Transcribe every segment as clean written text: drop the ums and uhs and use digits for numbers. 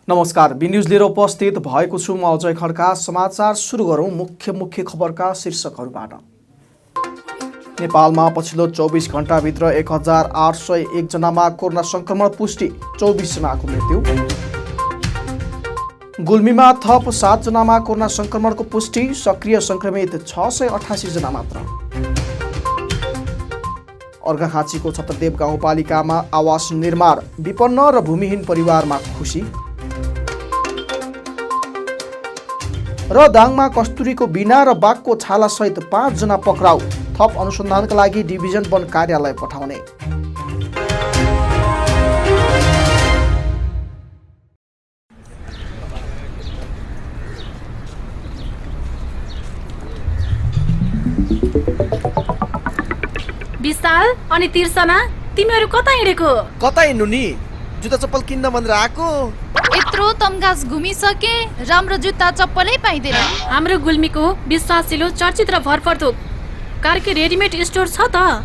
नमस्कार, be news लिएर उपस्थित भएको छु म अजय खड्का। समाचार सुरु गरौं मुख्य खबरका शीर्षकहरूबाट। नेपालमा पछिल्लो 24 घण्टाभित्र 1801 जनामा कोरोना संक्रमण पुष्टि, 24 जनाको मृत्यु। गुल्मीमा थप 7 जनामा कोरोना संक्रमणको पुष्टि, सक्रिय संक्रमित 688 जना मात्र। अर्घाखाँचीको छत्रदेव गाउँपालिकामा आवास निर्माण, विपन्न र भूमिहीन परिवारमा खुसी। र दाङमा कस्तुरीको बिना र बाघको छालासहित 5 जना पक्राउ, थप अनुसन्धानका लागि डिभिजन वन कार्यालय पठाउने। विशाल अनि तिर्सना, तिमीहरू कता हिँडेको? कता हिँड्नु नि? जुत्ता चप्पल किन्न भनेर आएको। यत्रो तमघास घुमिसके, राम्रो जुत्ता चप्पलै पाइँदैन। हाम्रो गुल्मीको विश्वासिलो चर्चित र भरपर्दो कार्की रेडिमेड स्टोर छ त।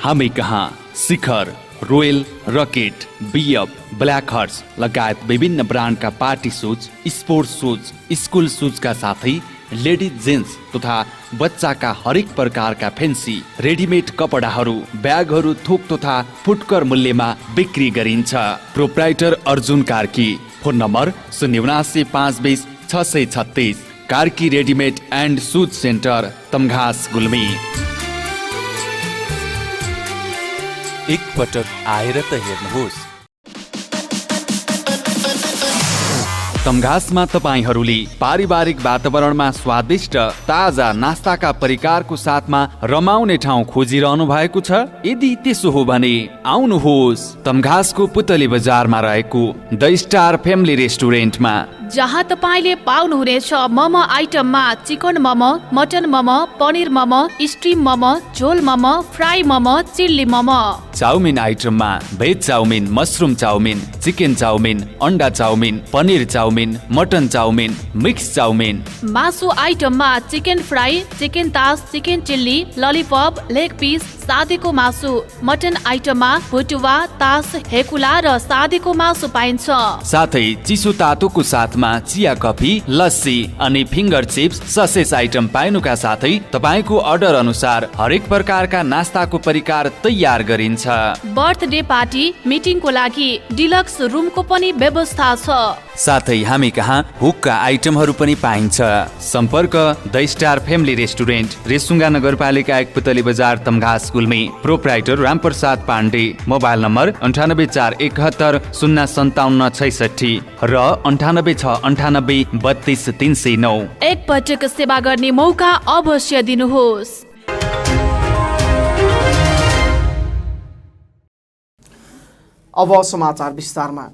हामी कहाँ Shikhar, royal, rocket, BF, black horse लगायत विभिन्न ब्रान्डका party shoes, sports shoes, school सुजका साथै लेडिज जेन्ट्स तथा बच्चाका हरेक प्रकारका फेन्सी रेडिमेड कपडाहरू, ब्यागहरू थोक तथा फुटकर मूल्यमा बिक्री गरिन्छ। Proprietor Arjun Karki. Phone number 079 520 636। Karki readymade and shoes centre, Tamghas, Gulmi. एक पटक आएर त हेर्नुहोस्। तमघासमा तपाईहरूले पारिवारिक वातावरणमा स्वादिष्ट ताजा नास्ताका परिकारको साथमा रमाउने ठाउँ खोजिरहनु भएको छ? यदि त्यसो हो भने आउनुहोस् तमघासको पुतली बजारमा रहेको द स्टार फ्यामिली रेस्टुरेन्टमा, जहाँ तपाईँले पाउनुहुनेछ मोमो आइटममा chicken momo, mutton momo, paneer momo, steam momo, झोल momo, fry momo, chilli momo. Chow mein आइटममा veg chow mein, mushroom chow mein, chicken chow mein, अन्डा chow mein, paneer chow mein, mutton chow mein, mix chow mein. मासु आइटममा चिकन फ्राई, चिकन तास, chicken chilli, lollipop, leg piece, सादेको मासु। मटन आइटममा भुटुवा, तास, हेकुला र सादेको मासु पाइन्छ। साथै चिसो तातोको साथमा चिया, कफी, लस्सी अनि फिङ्गर चिप्स, ससेज आइटम पाइनुका साथै तपाईँको अर्डर अनुसार हरेक प्रकारका नास्ताको परिकार तयार गरिन्छ। बर्थडे पार्टी, मिटिङको लागि डिलक्स रुमको पनि व्यवस्था छ। साथै हामी कहाँ हुक्का आइटमहरू पनि पाइन्छ। सम्पर्क the star family restaurant, Resunga नगरपालिका 1 Putali Bazar, Tamghas, Gulmi. Proprietor Ramprasad Pandey. Mobile number 984171 05766 र 9869 32 309। एक पटक सेवा गर्ने मौका अवश्य दिनुहोस्। अब समाचार विस्तारमा।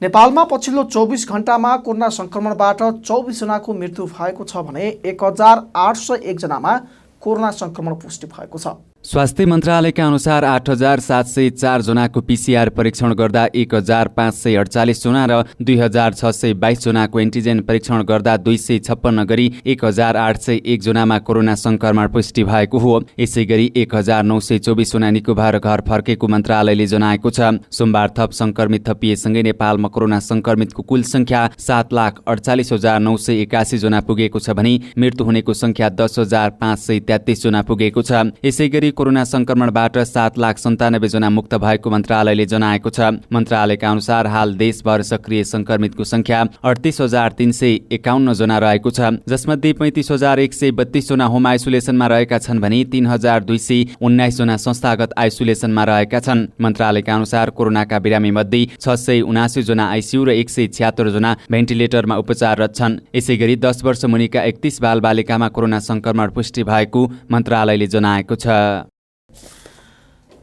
नेपालमा पछिल्लो 24 घण्टामा कोरोना संक्रमणबाट 24 जनाको मृत्यु भएको छ भने 1801 जनामा कोरोना संक्रमण पुष्टि भएको छ। स्वास्थ्य मन्त्रालयका अनुसार 8704 जनाको पीसीआर परीक्षण गर्दा 1548 जना र 2622 जनाको एन्टिजेन परीक्षण गर्दा 256 गरी 1801 जनामा कोरोना संक्रमण पुष्टि भएको हो। यसैगरी 1924 जना निको भएर घर फर्केको मन्त्रालयले जनाएको छ। सोमबार थप संक्रमित थपिएसँगै नेपालमा कोरोना संक्रमितको कुल संख्या 7,48,981 जना पुगेको छ भने मृत्यु हुनेको संख्या 10,533 जना पुगेको छ। यसैगरी कोरोना संक्रमणबाट 7,97,000 जना मुक्त भएको मन्त्रालयले जनाएको छ। मन्त्रालयका अनुसार हाल देशभर सक्रिय संक्रमितको संख्या 38,351 जना रहेको छ, जसमध्ये 35,132 जना होम आइसोलेसनमा रहेका छन् भने 3,219 जना संस्थागत आइसोलेसनमा रहेका छन्। मन्त्रालयका अनुसार कोरोनाका बिरामी मध्ये 679 जना आइसियु र 176 जना भेन्टिलेटरमा उपचाररत छन्। यसैगरी 10 वर्ष मुनिका 31 बालबालिकामा कोरोना संक्रमण पुष्टि भएको मन्त्रालयले जनाएको छ।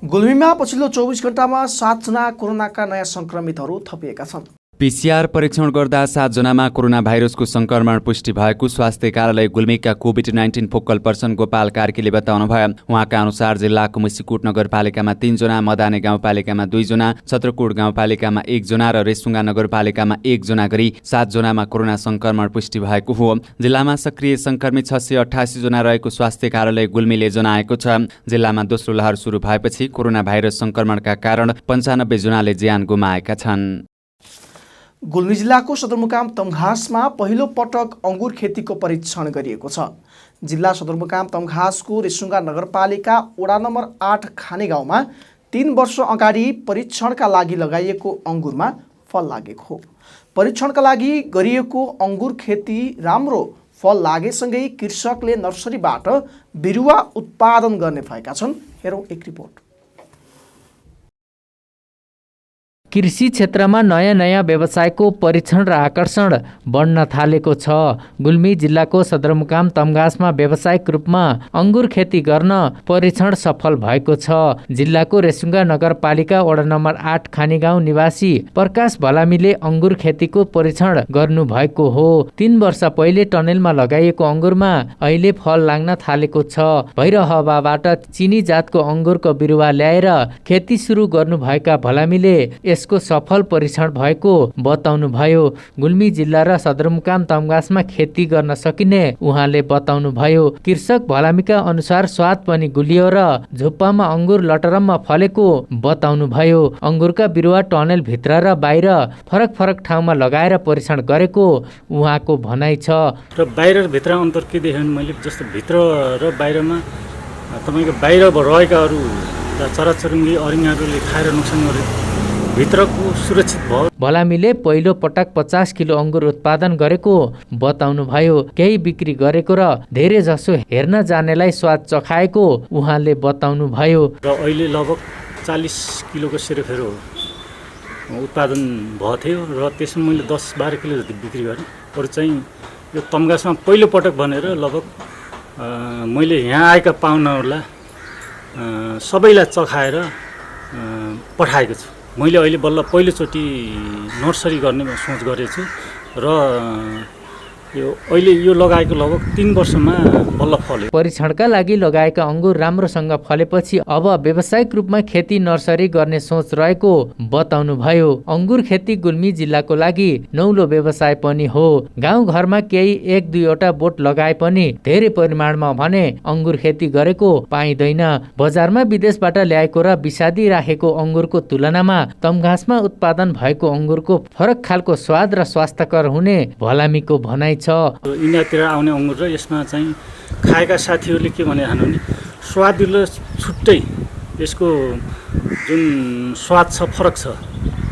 गुल्मीमा पछिल्लो 24 घण्टामा 7 जना कोरोनाका नयाँ संक्रमितहरू थपिएका छन्। पीसीआर परीक्षण गर्दा 7 जनामा कोरोना भाइरसको संक्रमण पुष्टि भएको स्वास्थ्य कार्यालय गुल्मीका कोभिड-19 फोकल पर्सन गोपाल कार्कीले बताउनुभयो। उहाँका अनुसार जिल्लाको मुसिकोट नगरपालिकामा 3 जना, मदाने गाउँपालिकामा 2 जना, छत्रकोट गाउँपालिकामा 1 जना र रेसुङ्गा नगरपालिकामा 1 जना गरी 7 जनामा कोरोना संक्रमण पुष्टि भएको हो। जिल्लामा सक्रिय संक्रमित 688 जना रहेको स्वास्थ्य कार्यालय गुल्मीले जनाएको छ। जिल्लामा दोस्रो लहर सुरु भएपछि कोरोना भाइरस संक्रमणका कारण 95 जनाले ज्यान गुमाएका छन्। गुल्मी जिल्लाको सदरमुकाम तमघासमा पहिलो पटक अंगुर खेतीको परीक्षण गरिएको छ। जिल्ला सदरमुकाम तमघासको रेसुङ्गा नगरपालिका वडा नम्बर 8 खाने गाउँमा 3 वर्ष अगाडि परीक्षणका लागि लगाइएको अंगुरमा फल लागेको हो। परीक्षणका लागि गरिएको अंगुर खेती राम्रो फल लागेसँगै कृषकले नर्सरीबाट बिरुवा उत्पादन गर्ने भएका छन्। हेरौँ एक रिपोर्ट। कृषि क्षेत्रमा नयाँ व्यवसायको परीक्षण र आकर्षण बढ्न थालेको छ। गुल्मी जिल्लाको सदरमुकाम तमघासमा व्यावसायिक रूपमा अंगुर खेती गर्न परीक्षण सफल भएको छ। जिल्लाको रेसुङ्गा नगरपालिका वडा नम्बर 8 खाने गाउँ निवासी प्रकाश भलामीले अंगुर खेतीको परीक्षण गर्नुभएको हो। 3 वर्ष पहिले टनेलमा लगाइएको अंगुरमा अहिले फल लाग्न थालेको छ। भैरहवाबाट चिनी जातको अंगुरको बिरुवा ल्याएर खेती सुरु गर्नुभएका भलामीले यसको सफल परीक्षण भएको बताउनुभयो। गुल्मी जिल्ला र सदरमुकाम तमघासमा खेती गर्न सकिने उहाँले बताउनुभयो। कृषक भलामीका अनुसार स्वाद पनि गुलियो र झुप्पामा अंगुर लटरममा फलेको बताउनुभयो। अंगुरका बिरुवा टनेल भित्र र बाहिर फरक ठाउँमा लगाएर परीक्षण गरेको उहाँको भनाइ छ। र बाहिर र भित्र अन्तर के देखेँ मैले, जस्तो भित्र र बाहिरमा तपाईको बाहिर रहेकाहरू चराचुरुङ्गी अरिङ्गाहरूले खाएर नोक्सान गरे, भित्रको सुरक्षित भयो। भलामीले पहिलो पटक 50 किलो अंगुर उत्पादन गरेको बताउनुभयो। केही बिक्री गरेको र धेरै जसो हेर्न जानेलाई स्वाद चखाएको उहाँले बताउनुभयो। र अहिले लगभग 40 किलोको सेरोफेरो उत्पादन भएको थियो र त्यसमा मैले 10-12 किलो जति बिक्री गरेँ। अरू चाहिँ यो तमघासमा पहिलो पटक भनेर लगभग मैले यहाँ आएका पाहुनाहरूलाई सबैलाई चखाएर पठाएको छु। मैले अहिले बल्ल पहिलोचोटि नर्सरी गर्ने सोच गरेको छु र यो अहिले यो लगाएको लगभग 3 वर्षमा बल्ल फल्यो। परीक्षणका लागि लगाएका अंगुर राम्रोसँग फलेपछि अब व्यावसायिक रूपमा खेती नर्सरी गर्ने सोच रहेको बताउनुभयो। अंगुर खेती गुल्मी जिल्लाको लागि नौलो व्यवसाय पनि हो। गाउँघरमा केही 1-2 बोट लगाए पनि धेरै परिमाणमा भने अंगुर खेती गरेको पाइँदैन। बजारमा विदेशबाट ल्याएको र विषादी राखेको अंगुरको तुलनामा तमघासमा उत्पादन भएको अंगुरको फरक खालको स्वाद र स्वास्थ्यकर हुने भलामीको भनाइ छ। इन्डियातिर आउने अंगुर र यसमा चाहिँ खाएका साथीहरूले के भने हानु नि, स्वादिलो छुट्टै यसको जुन स्वाद छ फरक छ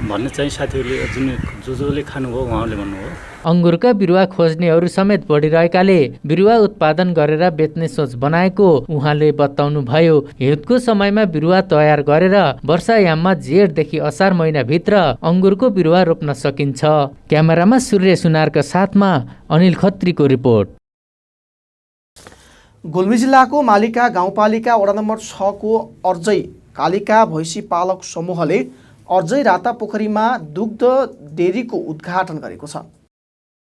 भन्ने चाहिँ साथीहरूले जसले खानुभयो उहाँले भन्नुभयो। अंगुरका बिरुवा खोज्नेहरू समेत बढिरहेकाले बिरुवा उत्पादन गरेर बेच्ने सोच बनाएको उहाँले बताउनुभयो। हिउँदको समयमा बिरुवा तयार गरेर वर्षायाममा जेठदेखि असार महिनाभित्र अंगुरको बिरुवा रोप्न सकिन्छ। क्यामेरामा सूर्य सुनारका साथमा अनिल खत्रीको रिपोर्ट। गुल्मी जिल्लाको मालिका गाउँपालिका वडा नम्बर 6 को अर्जै कालिका भैँसी पालक समूहले अर्जै राता पोखरीमा दुग्ध डेरीको उद्घाटन गरेको छ।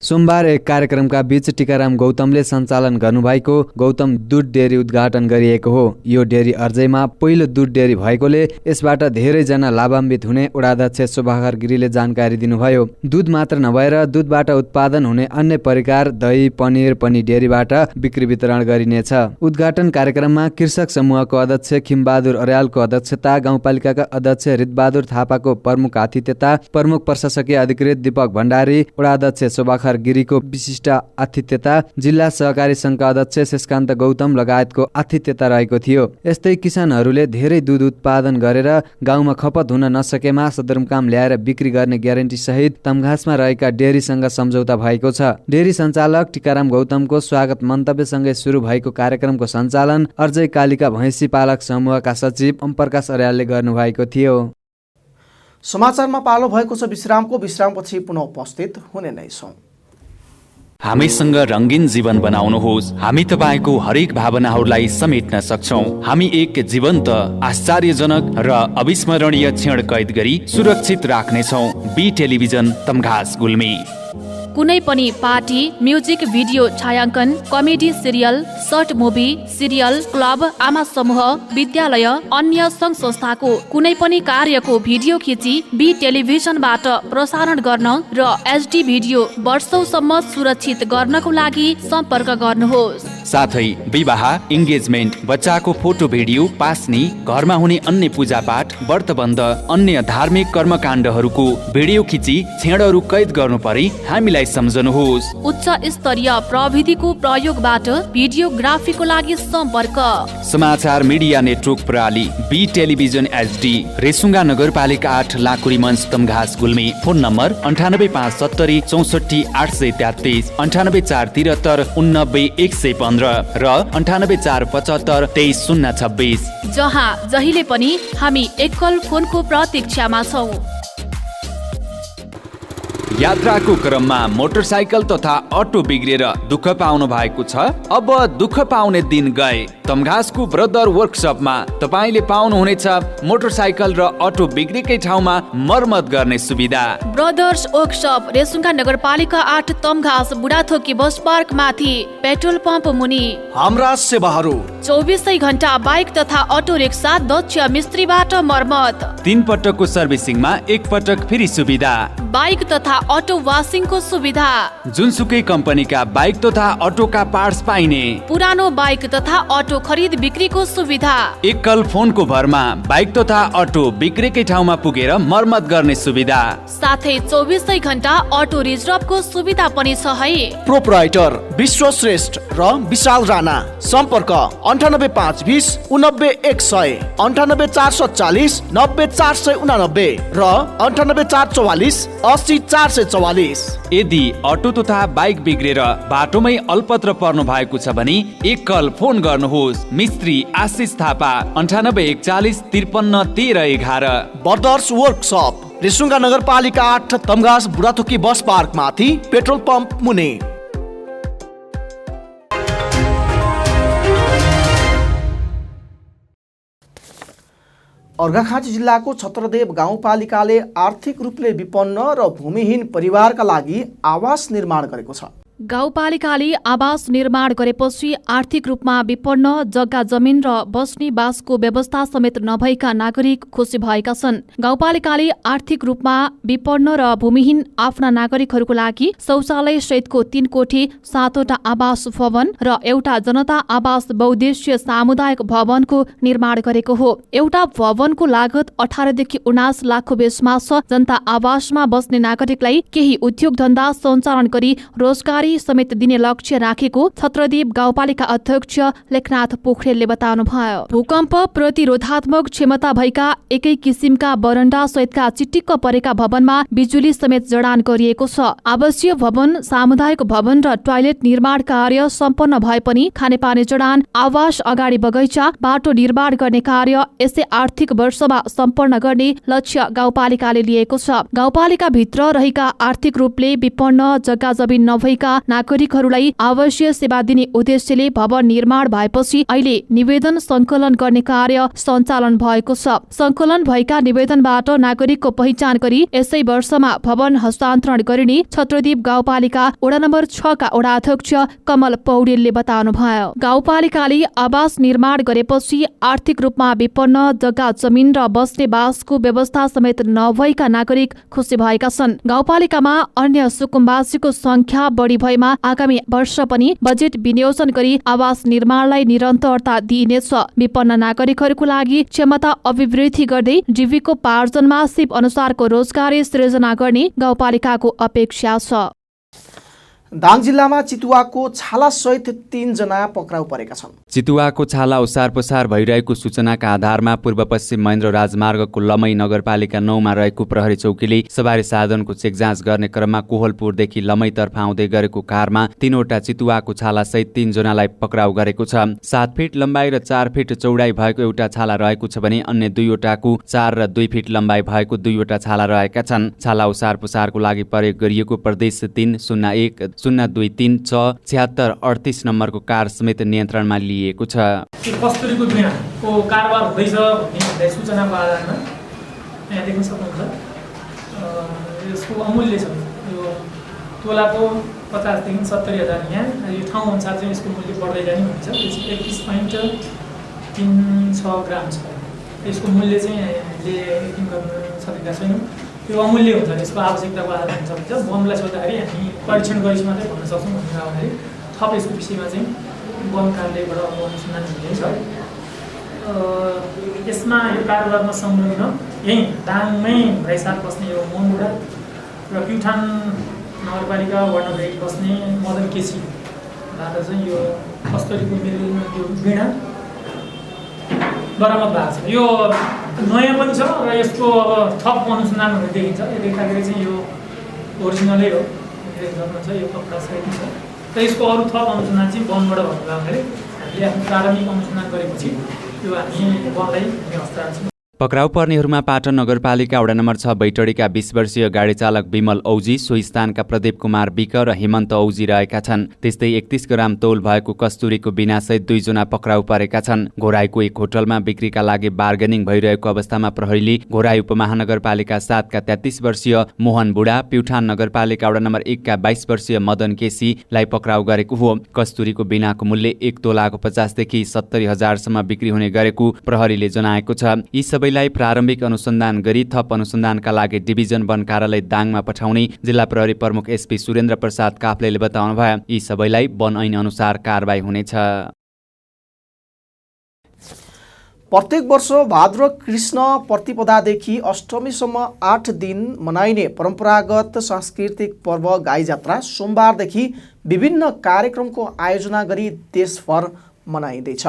सोमबार एक कार्यक्रमका बीच टिकाराम गौतमले सञ्चालन गर्नुभएको गौतम दुध डेरी उद्घाटन गरिएको हो। यो डेरी अर्जैमा पहिलो दुध डेरी भएकोले यसबाट धेरैजना लाभान्वित हुने वडाध्यक्ष शोभाकर गिरीले जानकारी दिनुभयो। दुध मात्र नभएर दुधबाट उत्पादन हुने अन्य परिकार दही पनिर पनि डेरीबाट बिक्री वितरण गरिनेछ। उद्घाटन कार्यक्रममा कृषक समूहको अध्यक्ष खिमबहादुर अर्यालको अध्यक्षता, गाउँपालिकाका अध्यक्ष हृदबहादुर थापाको प्रमुख आतिथ्यता, प्रमुख प्रशासकीय अधिकृत दीपक भण्डारी, वडाध्यक्ष शोभाकर गिरीको विशिष्ट आतिथ्यता, जिल्ला सहकारी संघका अध्यक्ष शेषकान्त गौतम लगायतको आतिथ्यता रहेको थियो। यस्तै किसानहरूले धेरै दुध उत्पादन गरेर गाउँमा खपत हुन नसकेमा सदरमुकाम ल्याएर बिक्री गर्ने ग्यारेन्टी सहित तमघासमा रहेका डेरीसँग सम्झौता भएको छ। डेरी सञ्चालक टिकाराम गौतमको स्वागत मन्तव्यसँगै सुरु भएको कार्यक्रमको सञ्चालन अर्जै कालिका भैँसी पालक समूहका सचिव ओमप्रकाश अर्यालले गर्नुभएको थियो। समाचारमा पालो भएको छ विश्रामको। विश्रामपछि पुनः उपस्थित हुने नै छौँ। हामीसँग रङ्गीन जीवन बनाउनुहोस्। हामी तपाईँको हरेक भावनाहरूलाई समेट्न सक्छौँ। हामी एक जीवन्त, आश्चर्यजनक र अविस्मरणीय क्षण कैद गरी सुरक्षित राख्नेछौँ। B television Tamghas Gulmi. कुनै पनि पार्टी, म्युजिक भिडियो छायाङ्कन, comedy serial, short movie, serial, club, आमा समूह, विद्यालय, अन्य सङ्घ संस्थाको कुनै पनि कार्यको भिडियो खिची बी टेलिभिजनबाट प्रसारण गर्न र एचडी भिडियो वर्षौसम्म सुरक्षित गर्नको लागि सम्पर्क गर्नुहोस्। साथै विवाह, इन्गेजमेन्ट, बच्चाको फोटो भिडियो, पास्नी, घरमा हुने अन्य पूजापाठ, व्रतबन्ध, अन्य धार्मिक कर्मकाण्डहरूको भिडियो खिची क्षणहरू कैद गर्नु परे हामीलाई सम्झनुहोस्। उच्च स्तरीय प्रविधिको प्रयोगबाट भिडियोग्राफीको लागि सम्पर्क। समाचार मिडिया नेटवर्क प्रणाली बी टेलिभिजन एचडी, रेसुङ्गा नगरपालिका 8, लाकुरी मञ्च, तमघास गुल्मी। फोन नम्बर 9857 64 833, 98473 89 115 र 98475 23 026। जहाँ जहिले पनि हामी एकल फोनको प्रतीक्षामा छौँ। यात्राको क्रममा मोटरसाइकल तथा अटो बिग्रिएर दुःख पाउनु भएको छ? अब दुःख पाउने दिन गए। तमघासको ब्रदर वर्कसपमा तपाईँले पाउनुहुनेछ मोटरसाइकल र अटो बिग्रेकै ठाउँमा मर्मत गर्ने सुविधा। ब्रदर्स वर्कसप, रेसुङ्गा नगरपालिका 8, तमघास, बुढाथोकी बस पार्क माथि, पेट्रोल पम्प मुनि। हाम्रा सेवाहरू 24 घण्टा बाइक तथा अटो रिक्सा दक्ष मिस्त्रीबाट मर्मत। 3 पटकको सर्भिसिङमा 1 पटक फ्री सुविधा। बाइक तथा अटो वासिङको सुविधा। जुनसुकै कम्पनीका बाइक तथा अटोका पार्ट्स पाइने। पुरानो बाइक तथा अटो खरिद बिक्रीको सुविधा। एकल फोनको भरमा बाइक तथा अटो बिग्रेकै ठाउँमा पुगेर मर्मत गर्ने सुविधा। साथै 24 घण्टा अटो रिजर्भको सुविधा पनि छ है। प्रोपराइटर विश्वश्रेष्ठ र विशाल राणा। सम्पर्क 98520 89 100, 98440 90 489 र 98444 80 444। यदि अटो तथा बाइक बिग्रेर बाटोमै अल्पत्र पर्नु भएको छ भने एकल फोन गर्नुहोस्। मिस्त्री आशिष थापा, 9841 53 13 11। ब्रदर्स वर्कसप, रेसुङ्गा नगरपालिका 8, तमघास, बुढाथोकी बस पार्क माथि, पेट्रोल पम्प मुनि। अर्घाखाँची जिल्लाको छत्रदेव गाउँपालिकाले आर्थिक रूपले विपन्न र भूमिहीन परिवारका लागि आवास निर्माण गरेको छ। गाउँपालिकाले आवास निर्माण गरेपछि आर्थिक रूपमा विपन्न, जग्गा जमिन र बस्ने बासको व्यवस्था समेत नभएका नागरिक खुसी भएका छन्। गाउँपालिकाले आर्थिक रूपमा विपन्न र भूमिहीन आफ्ना नागरिकहरूको लागि शौचालय सहितको 3 कोठी, 7वटा आवास भवन र एउटा जनता आवास बहुद्देश्य सामुदायिक भवनको निर्माण गरेको हो। एउटा भवनको लागत 18 देखि 19 लाखको बेसमा छ। जनता आवासमा बस्ने नागरिकलाई केही उद्योग धन्दा सञ्चालन गरी रोजगारी समेत दिने लक्ष्य राखेको छत्रदेव गाउँपालिका अध्यक्ष लेखनाथ पोखरेलले बताउनुभयो। भूकम्प प्रतिरोधात्मक क्षमता भएका एकै किसिमका बरण्डा सहितका चिटिक्क परेका भवनमा बिजुली समेत जडान गरिएको छ। आवासीय भवन, सामुदायिक भवन र टोयलेट निर्माण कार्य सम्पन्न भए पनि खानेपानी जडान, आवास अगाडि बगैँचा, बाटो निर्माण गर्ने कार्य यसै आर्थिक वर्षमा सम्पन्न गर्ने लक्ष्य गाउँपालिकाले लिएको छ। गाउँपालिका भित्र रहेका आर्थिक रूपले विपन्न, जग्गा जमिन नभएका नागरिकहरूलाई आवश्यक सेवा दिने उद्देश्यले भवन निर्माण भएपछि अहिले निवेदन संकलन गर्ने कार्य सञ्चालन भएको छ। संकलन भएका निवेदनबाट नागरिकको पहिचान गरी यसै वर्षमा भवन हस्तान्तरण गरिने छत्रदेव गाउँपालिका वडा नम्बर 6 का वडा अध्यक्ष कमल पौडेलले बताउनुभयो। गाउँपालिकाले आवास निर्माण गरेपछि आर्थिक रूपमा विपन्न, जग्गा जमिन र बस्ने बासको व्यवस्था समेत नभएका नागरिक खुसी भएका छन्। गाउँपालिकामा अन्य सुकुम्बासीको संख्या बढी भएमा आगामी वर्ष पनि बजेट विनियोजन गरी आवास निर्माणलाई निरन्तरता दिइनेछ। विपन्न नागरिकहरूको लागि क्षमता अभिवृद्धि गर्दै जीविकोपार्जनमा सिप अनुसारको रोजगारी सृजना गर्ने गाउँपालिकाको अपेक्षा छ। दाङ जिल्लामा चितुवाको छाला सहित 3 जना पक्राउ परेका छन्। चितुवाको छाला ओसार पसार भइरहेको सूचनाका आधारमा पूर्व पश्चिम महेन्द्र राजमार्गको लमई नगरपालिका 9 मा रहेको प्रहरी चौकीले सवारी साधनको चेक जाँच गर्ने क्रममा कोहलपुरदेखि लमईतर्फ आउँदै गरेको कारमा 3वटा चितुवाको छाला सहित 3 जनालाई पक्राउ गरेको छ। 7 फिट लम्बाइ र 4 फिट चौडाइ भएको एउटा छाला रहेको छ भने अन्य 2वटाको 4 र 2 फिट लम्बाइ भएको 2वटा छाला रहेका छन्। छाला ओसार पसारको लागि प्रयोग गरिएको प्रदेश 301 023 नम्बरको कार समेत नियन्त्रणमा लिएको छ। कस्तुरीको बिनाको कारोबार हुँदैछ भन्ने सूचनाको आधारमा यहाँ देख्न सक्नुहुन्छ यसको अमूल्य छ। यो तोलाको 50 देखि 70,000 यहाँ, यो ठाउँ अनुसार चाहिँ यसको मूल्य बढ्दै जाने हुन्छ। यो चाहिँ 31.36 ग्राम छ। यसको मूल्य चाहिँ हामीले यकिन गर्न सकेका छैनौँ। यो अमूल्य हुन्छ, यसको आवश्यकताको आधारमा हुन्छ भन्छ। वनलाई सोद्धाखेरि हामी परीक्षण गरेपछि मात्रै भन्न सक्छौँ भनेर आउँदाखेरि थप यसको विषयमा चाहिँ वन कार्यालयबाट अब अनुसन्धान हुँदैछ। यसमा यो कारोबारमा संलग्न यहीँ दाङमै भाइसाथ बस्ने यो मोनबुढा र प्युठान नगरपालिका वार्ड नम्बर 1 बस्ने मदन केसीबाट चाहिँ यो कस्तुरीको मिलमा त्यो वीणा बरामद भएको छ। यो नयाँ पनि छ र यसको अब थप अनुसन्धान हुने देखिन्छ। यो देख्दाखेरि चाहिँ यो ओरिजिनलै हो, छ यो कपडा सहित छ र यसको अरू थप अनुसन्धान चाहिँ वनबाट भन्नुभयो हामीले आफ्नो प्रारम्भिक अनुसन्धान गरेपछि यो हामी वनलाई हस्तान्तरण। पक्राउ पर्नेहरूमा पाटन नगरपालिका वडा नम्बर 6 बैतडीका 20 वर्षीय गाडी चालक विमल औजी, सोही स्थानका प्रदीप कुमार विक र हेमन्त औजी रहेका छन्। त्यस्तै 31 ग्राम तौल भएको कस्तुरीको बिनासहित 2 जना पक्राउ परेका छन्। घोराईको एक होटलमा बिक्रीका लागि बार्गेनिङ भइरहेको अवस्थामा प्रहरीले घोराई उपमहानगरपालिका 7 का 33 वर्षीय मोहन बुढा, प्युठान नगरपालिका वडा नम्बर 1 का 22 वर्षीय मदन केसीलाई पक्राउ गरेको हो। कस्तुरीको बिनाको मूल्य 1 तोलाको 50 देखि 70,000 सम्म बिक्री हुने गरेको प्रहरीले जनाएको छ। यी सबैलाई प्रारम्भिक अनुसन्धान गरी थप अनुसन्धानका लागि डिभिजन वन कार्यालय दाङमा पठाउने जिल्ला प्रहरी प्रमुख एसपी सुरेन्द्र प्रसाद काफ्लेले बताउनु भयो। यी सबैलाई वन ऐन अनुसार कारबाही हुनेछ। प्रत्येक वर्ष भाद्र कृष्ण प्रतिपदादेखि अष्टमीसम्म 8 दिन मनाइने परम्परागत सांस्कृतिक पर्व गाई जात्रा सोमबारदेखि विभिन्न कार्यक्रमको आयोजना गरी देशभर मनाइँदैछ।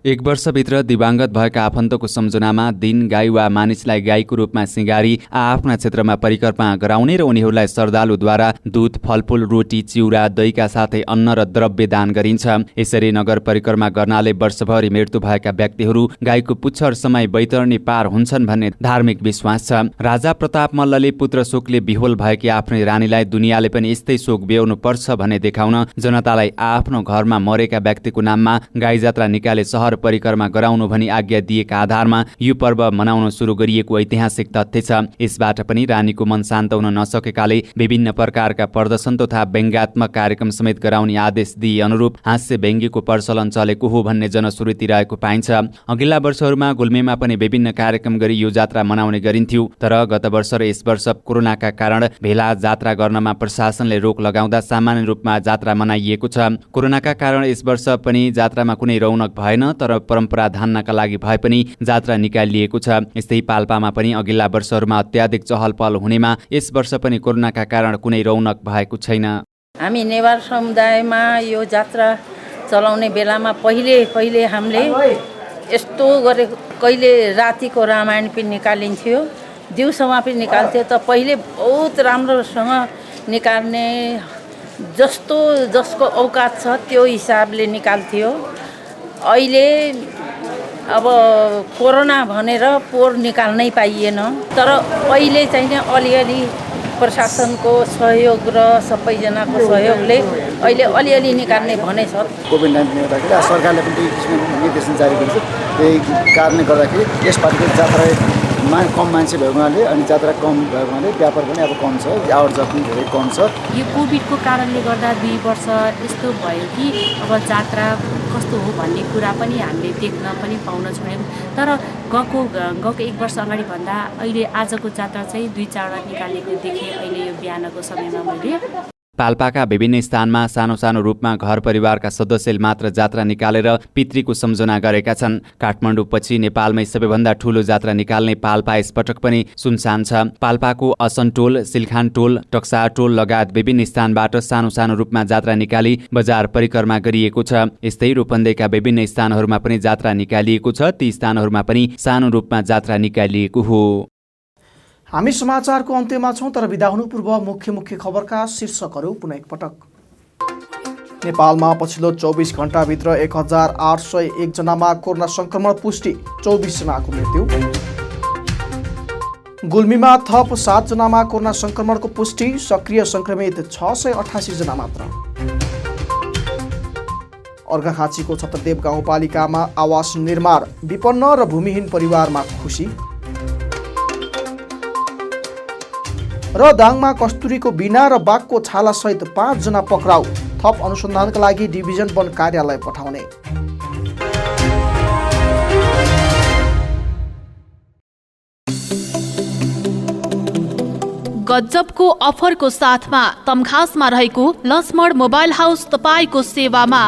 एक वर्षभित्र दिवाङ्गत भएका आफन्तको सम्झनामा दिन गाई वा मानिसलाई गाईको रूपमा सिँगारी आफ्ना क्षेत्रमा परिक्रमा गराउने र उनीहरूलाई श्रद्धालुद्वारा दूध, फलफुल, रोटी, चिउरा, दहीका साथै अन्न र द्रव्य दान गरिन्छ। यसरी नगर परिक्रमा गर्नाले वर्षभरि मृत्यु भएका व्यक्तिहरू गाईको पुच्छर समय बैतरणी पार हुन्छन् भन्ने धार्मिक विश्वास छ। राजा प्रताप मल्लले पुत्र शोकले विह्वल भएकी आफ्नै रानीलाई दुनियाँले पनि यस्तै शोक बेहोर्नु पर्छ भन्ने देखाउन जनतालाई आफ्नो घरमा मरेका व्यक्तिको नाममा गाई जात्रा निकाले सहर परिक्रमा गराउनु भनी आज्ञा दिएका आधारमा यो पर्व मनाउन सुरु गरिएको ऐतिहासिक तथ्य छ। यसबाट पनि रानीको मन शान्त हुन नसकेकाले विभिन्न प्रकारका प्रदर्शन तथा व्यङ्ग्यात्मक कार्यक्रम समेत गराउने आदेश दिए अनुरूप हास्य व्यङ्ग्यको प्रचलन चलेको हो भन्ने जनश्रुति रहेको पाइन्छ। अघिल्ला वर्षहरूमा गुल्मीमा पनि विभिन्न कार्यक्रम गरी यो जात्रा मनाउने गरिन्थ्यो, तर गत वर्ष र यस वर्ष कोरोनाका कारण भेला जात्रा गर्नमा प्रशासनले रोक लगाउँदा सामान्य रूपमा जात्रा मनाइएको छ। कोरोनाका कारण यस वर्ष पनि जात्रामा कुनै रौनक भएन, तर परम्परा धान्नका लागि भए पनि जात्रा निकालिएको छ। यस्तै पाल्पामा पनि अघिल्ला वर्षहरूमा अत्याधिक चहल पहल हुनेमा यस वर्ष पनि कोरोनाका कारण कुनै रौनक भएको छैन। हामी नेवार समुदायमा यो जात्रा चलाउने बेलामा पहिले हामीले यस्तो गरे, कहिले रातिको रामायण पनि निकालिन्थ्यो, दिउँसोमा पनि निकाल्थ्यो। त पहिले बहुत राम्रोसँग निकाल्ने, जसको औकात छ त्यो हिसाबले निकाल्थ्यो। अहिले अब कोरोना भनेर पोहोर निकाल्नै पाइएन, तर अहिले चाहिँ अलिअलि प्रशासनको सहयोग र सबैजनाको सहयोगले अहिले अलिअलि निकाल्ने भने छ। कोभिड-19 हुँदाखेरि सरकारले पनि त्यही किसिमको निर्देशन जारी गरेछ। त्यही कारणले गर्दाखेरि यसपालिको जात्रामा कम मान्छे भएको हुनाले अनि जात्रा कम भएको हुनाले व्यापार पनि अब कम छ, आवाजाही पनि धेरै कम छ। यो कोभिडको कारणले गर्दा 2 वर्ष यस्तो भयो कि अब जात्रा कस्तो हो भन्ने कुरा पनि हामीले देख्न पनि पाउन छोड्यौँ। तर गएको 1 वर्ष अगाडि भन्दा अहिले आजको जात्रा चाहिँ 2-4 निकालेको देखेँ अहिले यो बिहानको समयमा मैले। पाल्पाका विभिन्न स्थानमा सानो सानो रूपमा घर परिवारका सदस्यले मात्र जात्रा निकालेर पितृको सम्झना गरेका छन्। काठमाडौँ पछि नेपालमै सबैभन्दा ठूलो जात्रा निकाल्ने पाल्पा यसपटक पनि सुनसान छ। पाल्पाको असनटोल, सिल्खानटोल, टक्साटोल लगायत विभिन्न स्थानबाट सानो सानो रूपमा जात्रा निकाली बजार परिक्रमा गरिएको छ। यस्तै रूपन्देहीका विभिन्न स्थानहरूमा पनि जात्रा निकालिएको छ। ती स्थानहरूमा पनि सानो रूपमा जात्रा निकालिएको हो। हामी समाचारको अन्त्यमा छौं, तर बिदा हुनु पूर्व मुख्य खबरका शीर्षकहरू पुनः एकपटक। नेपालमा पछिल्लो 24 घण्टाभित्र 1801 जनामा कोरोना संक्रमण पुष्टि, 24 जनाको मृत्यु। गुल्मीमा थप 7 जनामा कोरोना संक्रमणको पुष्टि, सक्रिय संक्रमित 688 जना मात्र। अर्घाखाँचीको छत्रदेव गाउँपालिकामा आवास निर्माण, विपन्न र भूमिहीन परिवारमा खुसी। र दाङमा कस्तुरीको बिना र बाघको छालासहित 5 जना पक्राउ, थप अनुसन्धानका लागि डिभिजन वन कार्यालय पठाउने। गजबको अफरको साथमा तमघासमा रहेको लक्ष्मण मोबाइल हाउस तपाईको सेवामा।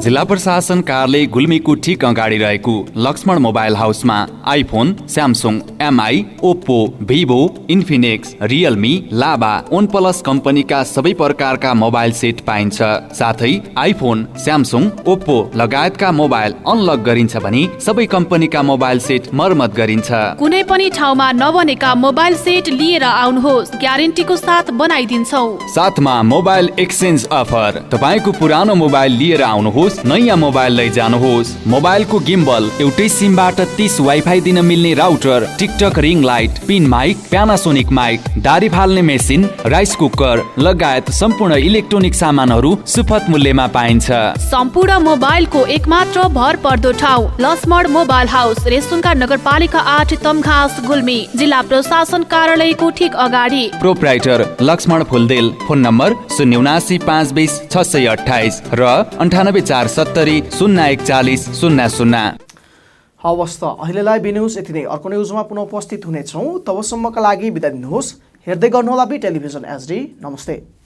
जिल्ला प्रशासन कार्यालय गुल्मीको ठिक अगाडि रहेको लक्ष्मण मोबाइल हाउसमा iPhone, Samsung, MI, Oppo, Vivo, Infinix, Realme, Lava, OnePlus कम्पनीका सबै प्रकारका मोबाइल सेट पाइन्छ। साथै आइफोन, स्यामसुङ, ओप्पो लगायतका मोबाइल अनलक गरिन्छ भने सबै कम्पनीका मोबाइल सेट मर्मत गरिन्छ। कुनै पनि ठाउँमा नबनेका मोबाइल सेट लिएर आउनुहोस्, ग्यारेन्टीको साथ बनाइदिन्छौ। साथमा मोबाइल एक्सचेन्ज अफर। तपाईको पुरानो मोबाइल लिएर आउनुहोस्, नयाँ मोबाइल लैजानुहोस्। मोबाइलको गिम्बल, एउटै सिमबाट 30 वाइफाई दिन मिल्ने router, TikTok ring light, pin mic, Panasonic mic, दारी फाल्ने मेसिन, राइस कुकर लगायत सम्पूर्ण इलेक्ट्रोनिक सामानहरू सुपथ मूल्यमा पाइन्छ। सम्पूर्ण मोबाइलको एकमात्र भर पर्दो ठाउँ लक्ष्मण मोबाइल हाउस, रेसुङ्गा नगरपालिका 8 तमघास गुल्मी, जिल्ला प्रशासन कार्यालयको ठिक अगाडि। Proprietor Laxman Phuldel. Phone number 079 520 628 र 98 470 0140 00। हवस् त अहिलेलाई बी न्युज यति नै। अर्को न्युजमा पुनः उपस्थित हुनेछौँ। तबसम्मका लागि बिदा दिनुहोस्। हेर्दै गर्नुहोला बी टेलिभिजन HD। नमस्ते।